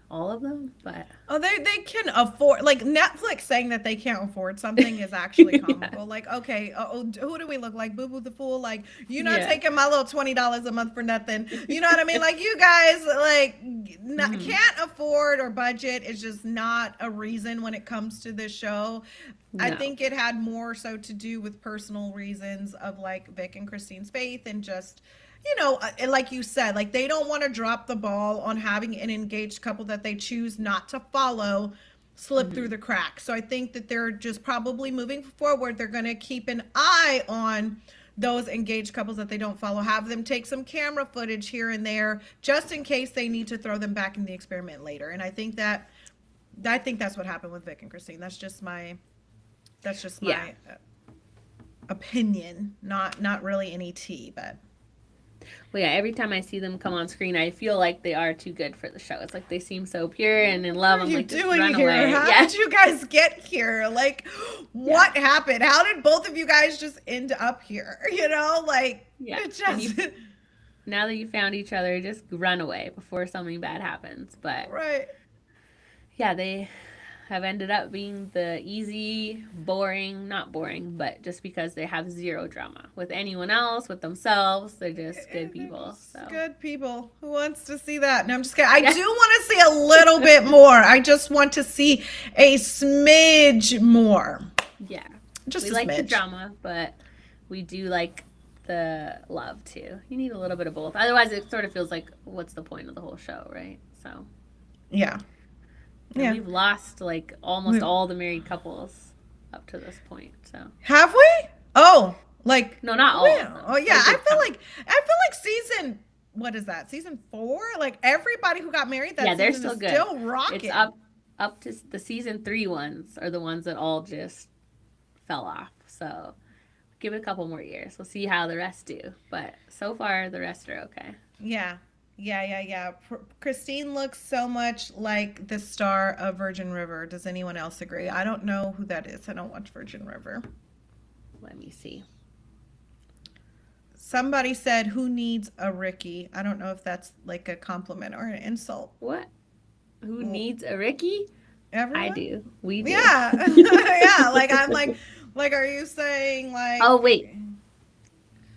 all of them, but they can afford, like, Netflix saying that they can't afford something is actually comical. Like, okay, who do we look like? Boo Boo the Fool? Like, you're not taking my little $20 a month for nothing. You know what I mean? Like, you guys like can't afford or budget is just not a reason when it comes to this show. No. I think it had more so to do with personal reasons of like Vic and Christine's faith and just, you know, like you said, like they don't want to drop the ball on having an engaged couple that they choose not to follow slip through the cracks. So I think that they're just probably moving forward. They're going to keep an eye on those engaged couples that they don't follow, have them take some camera footage here and there, just in case they need to throw them back in the experiment later. And I think that's what happened with Vic and Christine. That's just my opinion, not really any tea, but. Well, yeah, every time I see them come on screen, I feel like they are too good for the show. It's like they seem so pure and in love. What are you like, doing run here? Away. How did you guys get here? Like, what happened? How did both of you guys just end up here? You know, like, it just... now that you found each other, just run away before something bad happens. But yeah, they have ended up being the easy, boring, not boring, but just because they have zero drama with anyone else, with themselves. They're just good people. So good people. Who wants to see that? No, I'm just kidding. I do want to see a little bit more. I just want to see a smidge more. Yeah. Just we like the drama, but we do like the love too. You need a little bit of both. Otherwise it sort of feels like, what's the point of the whole show, right? So yeah. And we've lost like almost all the married couples up to this point. So have we? Oh, like no, not all. Oh yeah, I feel like season, what is that? Season 4? Like everybody who got married that they're season still is good. Still rocking. It's up to the season 3 ones are the ones that all just fell off. So give it a couple more years. We'll see how the rest do. But so far the rest are okay. Yeah. Christine looks so much like the star of Virgin River. Does anyone else agree? I don't know who that is. I don't watch Virgin River. Let me see. Somebody said, who needs a Ricky? I don't know if that's like a compliment or an insult. What? Who needs a Ricky? Everyone? I do. We do. Yeah. Yeah. Like, I'm like, are you saying like... Oh, wait.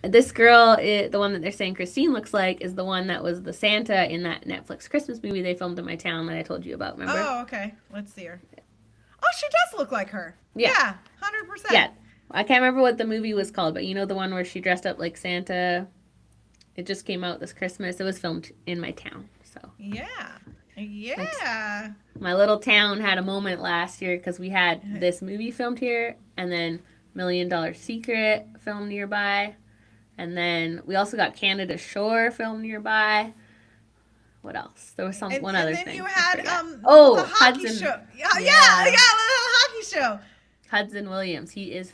This girl, the one that they're saying Christine looks like, is the one that was the Santa in that Netflix Christmas movie they filmed in my town that I told you about, remember? Oh, okay. Let's see her. Oh, she does look like her. Yeah, 100%. Yeah. I can't remember what the movie was called, but you know the one where she dressed up like Santa? It just came out this Christmas. It was filmed in my town, so. Yeah. My little town had a moment last year because we had this movie filmed here, and then $1 Million Secret filmed nearby. And then we also got Canada Shore filmed nearby. What else? There was one other thing. And then you had the hockey Hudson show. Yeah, the hockey show. Hudson Williams. He is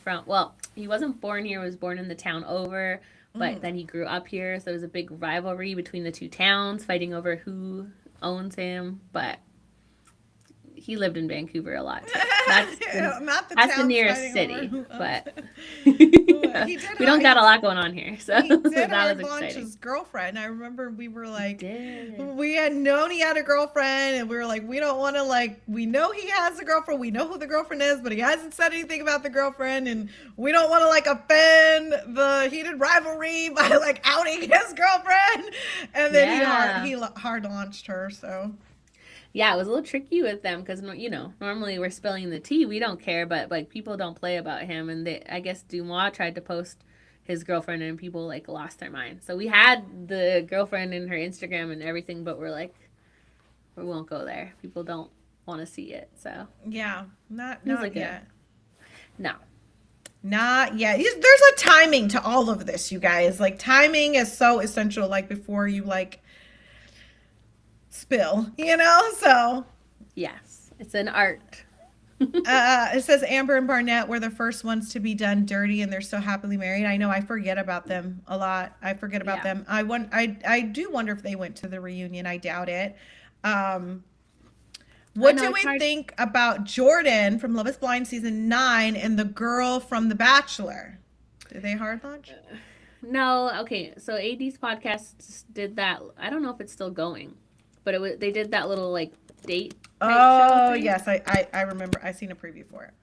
he wasn't born here. He was born in the town over, but then he grew up here. So there was a big rivalry between the two towns, fighting over who owns him. But he lived in Vancouver a lot too. That's the nearest city, but we don't got a lot going on here, so he did that was launch exciting. His girlfriend. I remember we were like, we had known he had a girlfriend, and we were like, we don't want to we know he has a girlfriend, we know who the girlfriend is, but he hasn't said anything about the girlfriend, and we don't want to offend the heated rivalry by outing his girlfriend, and then he hard launched her, so. Yeah, it was a little tricky with them because, normally we're spilling the tea. We don't care, but, people don't play about him. And I guess Dumois tried to post his girlfriend, and people like lost their mind. So we had the girlfriend in her Instagram and everything, but we're like, we won't go there. People don't want to see it. So Yeah, not like yet. No. Not yet. There's a timing to all of this, you guys. Like, timing is so essential, like, before you, like, spill, So, Yes. It's an art. it says Amber and Barnett were the first ones to be done dirty, and they're so happily married. I know, I forget about them a lot. I forget about them. I do wonder if they went to the reunion. I doubt it. What do we think about Jordan from Love is Blind season 9 and the girl from The Bachelor? Did they hard launch? No. Okay. So AD's podcast did that. I don't know if it's still going, but they did that little like date. Oh, yes. I remember. I seen a preview for it.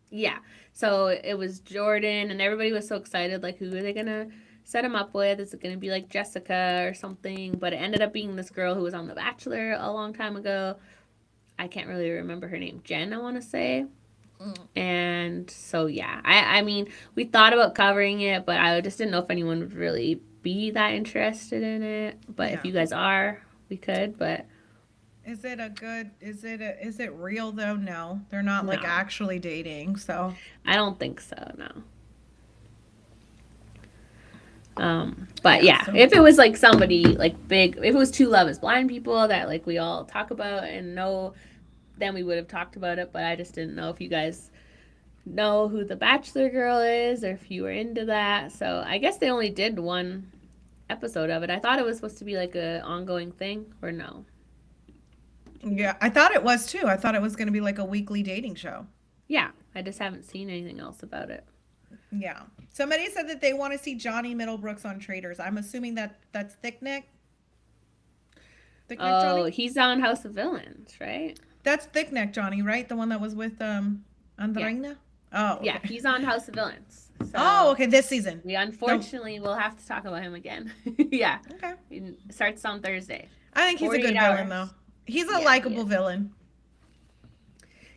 Yeah. So it was Jordan, and everybody was so excited. Like, who are they going to set him up with? Is it going to be like Jessica or something? But it ended up being this girl who was on The Bachelor a long time ago. I can't really remember her name. Jen, I want to say. And so, yeah. I mean, we thought about covering it, but I just didn't know if anyone would really be that interested in it. But if you guys are, we could. But is it real though? No. They're not like actually dating, so I don't think so, no. But yeah, so if it was like somebody like big, if it was two Love is Blind people that like we all talk about and know, then we would have talked about it. But I just didn't know if you guys know who the Bachelor girl is or if you were into that. So I guess they only did one episode of it. I thought it was supposed to be like a ongoing thing, or no? Yeah, I thought it was too. I thought it was going to be like a weekly dating show. Yeah, I just haven't seen anything else about it. Yeah. Somebody said that they want to see Johnny Middlebrooks on Traitors. I'm assuming that's Thick Nick. Johnny? He's on House of Villains, right? That's Thick Neck Johnny, right? The one that was with Andreina? Oh. Okay. Yeah, he's on House of Villains. So okay, this season. We unfortunately will have to talk about him again. Yeah. Okay. It starts on Thursday. I think he's a good villain though. He's a likable villain.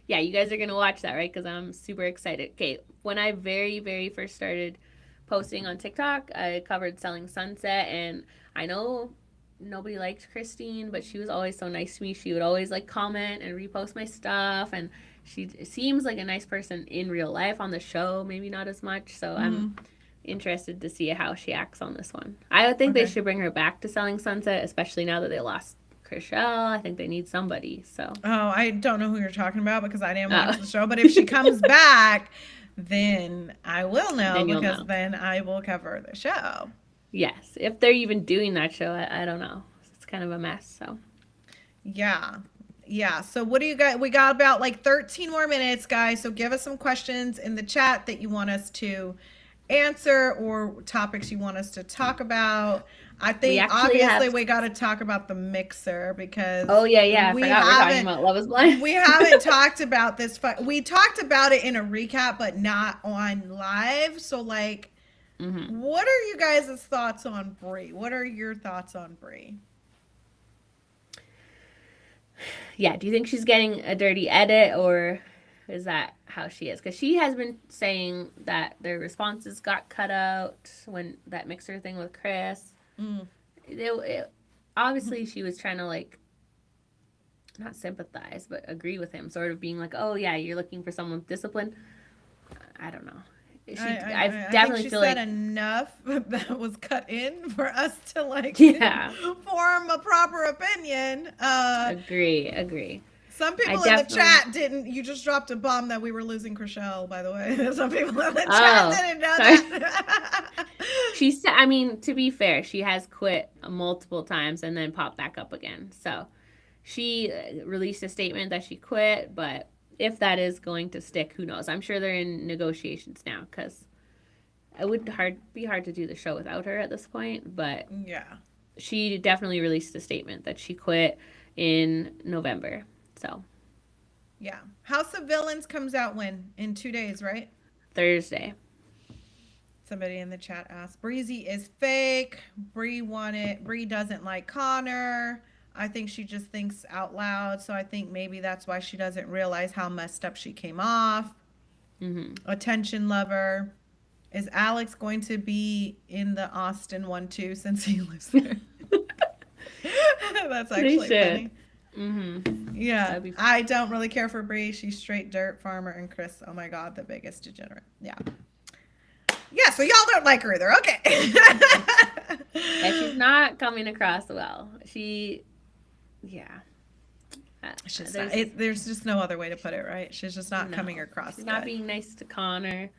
Yeah, you guys are going to watch that, right? Because I'm super excited. Okay, when I very, very first started posting on TikTok, I covered Selling Sunset, and I know nobody liked Christine, but she was always so nice to me. She would always like comment and repost my stuff, and she seems like a nice person in real life. On the show, maybe not as much, so I'm interested to see how she acts on this one. I would think they should bring her back to Selling Sunset, especially now that they lost Chriselle. I think they need somebody. So I don't know who you're talking about because I didn't watch the show, but if she comes back, then I will know, because then I will cover the show. Yes, if they're even doing that show, I don't know. It's kind of a mess. So yeah. So what do you got? We got about like 13 more minutes, guys. So give us some questions in the chat that you want us to answer or topics you want us to talk about. I think obviously we got to talk about the mixer because I forgot we're talking about Love is Blind. We haven't talked about this. We talked about it in a recap, but not on live. So like, what are you guys' thoughts on Bri? What are your thoughts on Bri? Yeah, do you think she's getting a dirty edit, or is that how she is? Because she has been saying that their responses got cut out when that mixer thing with Chris. Obviously she was trying to like not sympathize but agree with him, sort of being like, oh yeah, you're looking for someone with discipline. I don't know. I definitely feel like enough that was cut in for us to like form a proper opinion. Agree. Some people in the chat didn't. You just dropped a bomb that we were losing Chriselle, by the way. Some people in the chat didn't know that. She said, I mean, to be fair, she has quit multiple times and then popped back up again. So she released a statement that she quit, but if that is going to stick, who knows? I'm sure they're in negotiations now, because it would be hard to do the show without her at this point. But she definitely released a statement that she quit in November. So, yeah. House of Villains comes out when? In 2 days, right? Thursday. Somebody in the chat asked, Breezy is fake. Bri doesn't like Connor. I think she just thinks out loud. So I think maybe that's why she doesn't realize how messed up she came off. Attention lover. Is Alex going to be in the Austin one too since he lives there? That's actually funny. Yeah, That'd be fun. I don't really care for Bri. She's straight dirt farmer, and Chris, oh my god, the biggest degenerate. Yeah. Yeah, so y'all don't like her either. Okay. Yeah, she's not coming across well. Yeah. It's just there's just no other way to put it, right? She's just not coming across. She's not being nice to Connor,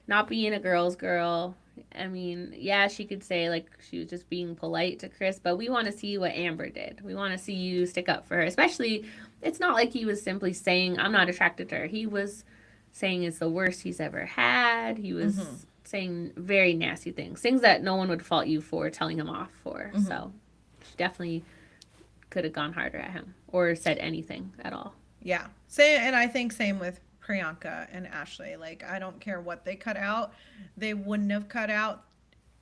not being a girl's girl. I mean, yeah, she could say like she was just being polite to Chris, but we want to see what Amber did. We want to see you stick up for her. Especially, it's not like he was simply saying, I'm not attracted to her. He was saying it's the worst he's ever had. He was saying very nasty things that no one would fault you for telling him off for. So she definitely could have gone harder at him or said anything at all. Yeah. Same, and I think same with Priyanka and Ashley. Like, I don't care what they cut out. They wouldn't have cut out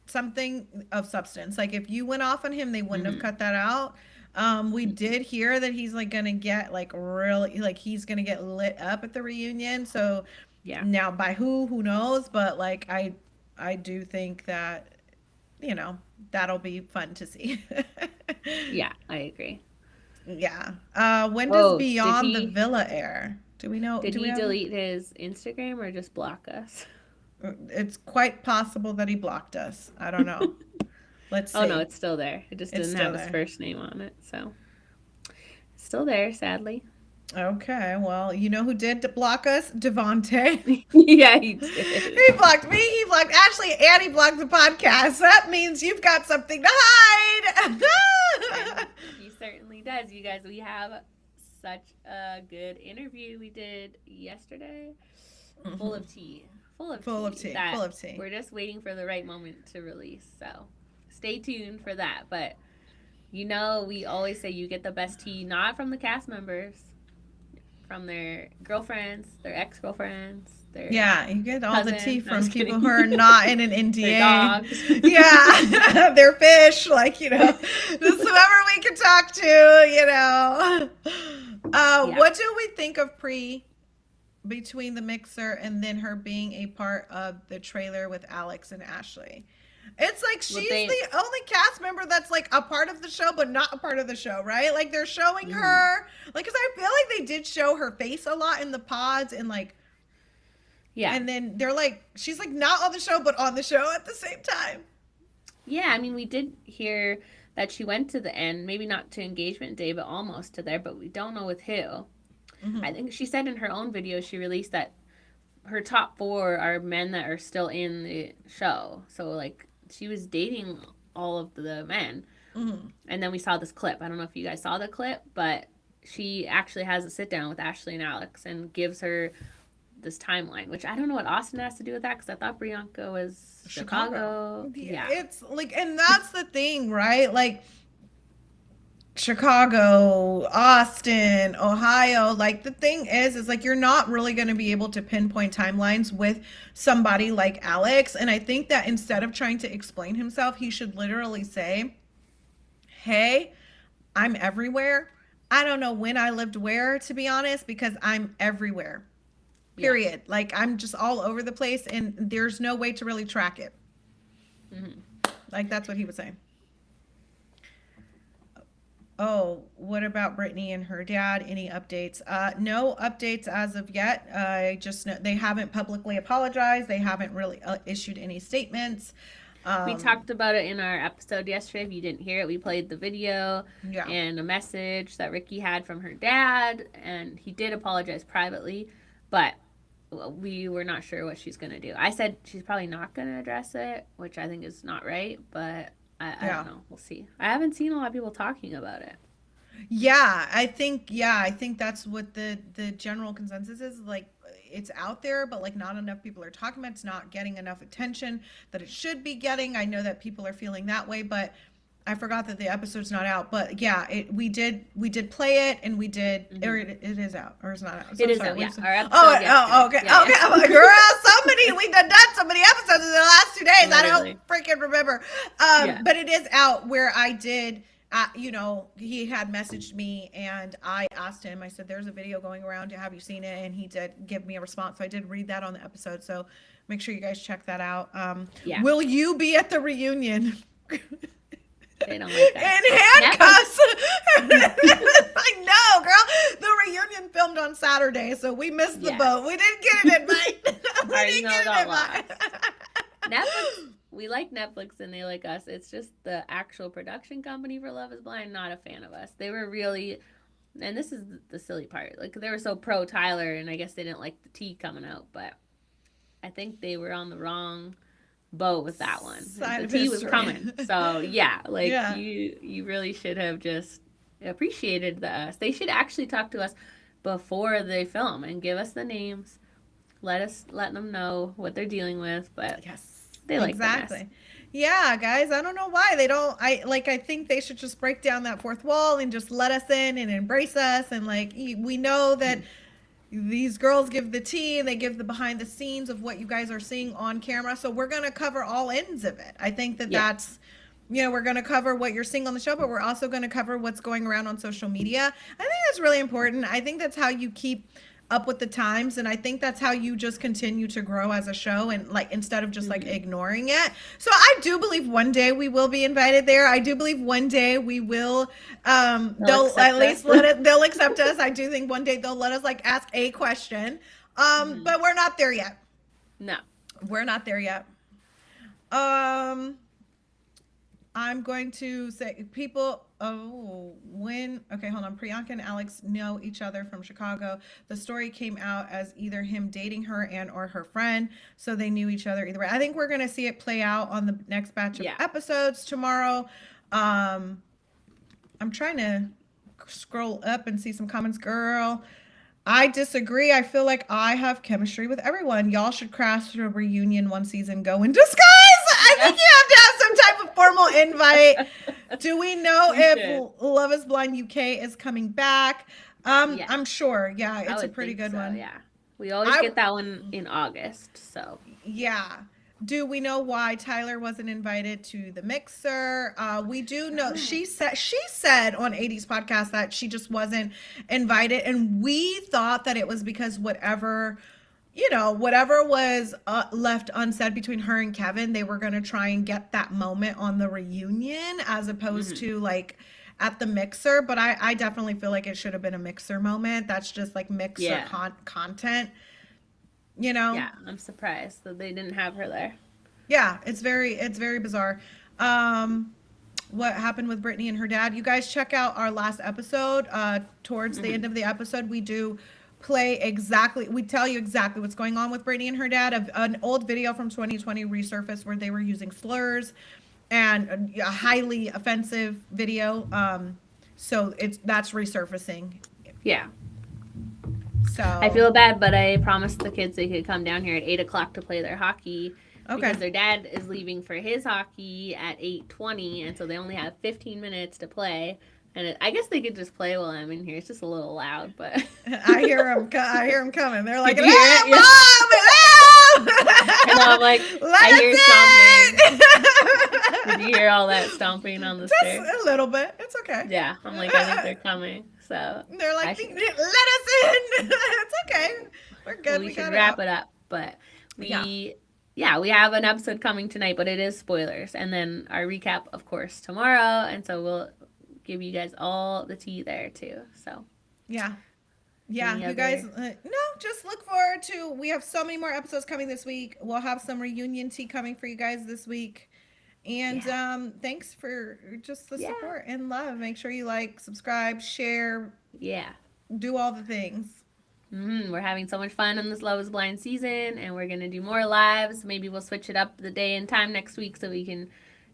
something of substance. Like, if you went off on him, they wouldn't have cut that out. We did hear that he's like gonna get like really like he's gonna get lit up at the reunion. So Yeah. now by who knows? But like I do think that, you know, that'll be fun to see. Yeah, I agree. Yeah. When Whoa, does Beyond did the he- Villa air? Do we know? Did do we he have- delete his Instagram or just block us? It's quite possible that he blocked us. I don't know. Let's see. Oh no, it's still there. It just It's didn't still have his there. first name on it, so it's still there, sadly. Okay, well, you know who did block us? Devontae. Yeah, he did. He blocked me, he blocked Ashley, and he blocked the podcast. That means you've got something to hide. He certainly does. You guys, we have such a good interview we did yesterday. Full of tea. Full of tea. that Full of tea. We're just waiting for the right moment to release. So stay tuned for that. But you know, we always say you get the best tea not from the cast members, from their girlfriends, their ex-girlfriends, their Yeah, you get all the cousin. tea No, from I'm just people kidding. who are not in an their NDA. dogs. Yeah, their fish, like, you know, just whoever we can talk to, you know. Yeah. What do we think of between the mixer and then her being a part of the trailer with Alex and Ashley? It's like she's the only cast member that's like a part of the show, but not a part of the show, right? Like they're showing her, like, because I feel like they did show her face a lot in the pods and like, Yeah. and then they're like, she's like not on the show, but on the show at the same time. Yeah, I mean, we did hear that she went to the end, maybe not to engagement day, but almost to there, but we don't know with who. I think she said in her own video she released that her top 4 are men that are still in the show. So, like, she was dating all of the men. And then we saw this clip. I don't know if you guys saw the clip, but she actually has a sit down with Ashley and Alex and gives her this timeline, which I don't know what Austin has to do with that because I thought Bianca was Chicago. Yeah. It's like, and that's the thing, right? Like, Chicago, Austin, Ohio, like the thing is like you're not really going to be able to pinpoint timelines with somebody like Alex. And I think that instead of trying to explain himself, he should literally say, hey, I'm everywhere. I don't know when I lived where, to be honest, because I'm everywhere. Period. Yeah. Like I'm just all over the place and there's no way to really track it. Like that's what he was saying. Oh, what about Britney and her dad? Any updates? No updates as of yet. I just know they haven't publicly apologized. They haven't really issued any statements. We talked about it in our episode yesterday. If you didn't hear it, we played the video and a message that Ricky had from her dad, and he did apologize privately, but we were not sure what she's going to do. I said she's probably not going to address it, which I think is not right, but I don't know. We'll see. I haven't seen a lot of people talking about it. Yeah, I think that's what the general consensus is. Like, it's out there, but like not enough people are talking about it. It's not getting enough attention that it should be getting. I know that people are feeling that way, but I forgot that the episode's not out. But yeah, we did play it, and we did, or it is out, or it's not out. So it is sorry, out, yeah. some, Our episode okay. Yeah, Okay. I'm like, girl, we've done so many episodes in the last 2 days. Literally. I don't freaking remember. But it is out where I you know, he had messaged me and I asked him, I said, there's a video going around. Have you seen it? And he did give me a response. So I did read that on the episode. So make sure you guys check that out. Yeah. Will you be at the reunion? They don't like that. In handcuffs. I know, girl. The reunion filmed on Saturday, so we missed the boat. We didn't get an invite. Our email got lost. Netflix, we like Netflix and they like us. It's just the actual production company for Love is Blind, not a fan of us. They were really, and this is the silly part, like they were so pro Tyler, and I guess they didn't like the tea coming out, but I think they were on the wrong boat with that one. The tea was coming. So yeah, like you really should have just appreciated us. They should actually talk to us before they film and give us the names. Let them know what they're dealing with. But they like exactly. Yeah, guys, I don't know why they don't. I think they should just break down that fourth wall and just let us in and embrace us. And like we know that these girls give the tea and they give the behind the scenes of what you guys are seeing on camera. So we're going to cover all ends of it. I think that's, you know, we're going to cover what you're seeing on the show, but we're also going to cover what's going around on social media. I think that's really important. I think that's how you keep up with the times, and I think that's how you just continue to grow as a show, and like instead of just like ignoring it. So I do believe one day we will be invited there. I do believe one day we will they'll at least they'll accept us. I do think one day they'll let us like ask a question. But we're not there yet. No. We're not there yet. I'm going to say people, okay, hold on. Priyanka and Alex know each other from Chicago. The story came out as either him dating her and or her friend, so they knew each other either way. I think we're going to see it play out on the next batch of episodes tomorrow. I'm trying to scroll up and see some comments. Girl, I disagree. I feel like I have chemistry with everyone. Y'all should crash a reunion one season, go in disguise. I think you have to have some type of formal invite. Do we know if Love is Blind UK is coming back? I'm sure. Yeah, it's a pretty good one. Yeah. We always get that one in August, so. Yeah. Do we know why Tyler wasn't invited to the mixer? We do know she said on 80s podcast that she just wasn't invited, and we thought that it was because whatever was left unsaid between her and Kevin, they were going to try and get that moment on the reunion as opposed to like at the mixer. But I definitely feel like it should have been a mixer moment. That's just like mixer content. You know? Yeah, I'm surprised that they didn't have her there. Yeah, it's very bizarre. What happened with Britney and her dad? You guys check out our last episode. Towards the end of the episode, we do we tell you exactly what's going on with Britney and her dad. An old video from 2020 resurfaced where they were using slurs and a highly offensive video. So that's resurfacing. Yeah. So I feel bad, but I promised the kids they could come down here at 8:00 to play their hockey. Okay. Because their dad is leaving for his hockey at 8:20, and so they only have 15 minutes to play. And I guess they could just play while I'm in here. It's just a little loud, but I hear them coming. They're like, Mom! And I'm like, I hear stomping. Did you hear all that stomping on the stairs? Just a little bit. It's okay. Yeah, I'm like, I think they're coming. So they're like, let us in. It's okay. We're good. Well, we should wrap it up. But we have an episode coming tonight, but it is spoilers. And then our recap, of course, tomorrow. And so we'll give you guys all the tea there too. So yeah, you guys just look forward to, we have so many more episodes coming this week. We'll have some reunion tea coming for you guys this week, and thanks for just the support and love. Make sure you like, subscribe, share, do all the things. We're having so much fun on this Love is Blind season, and we're gonna do more lives. Maybe we'll switch it up the day and time next week so we can,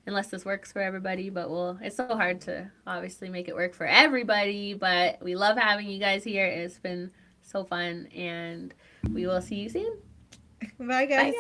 unless this works for everybody, but it's so hard to obviously make it work for everybody, but we love having you guys here. It's been so fun, and we will see you soon. Bye, guys. Bye, guys.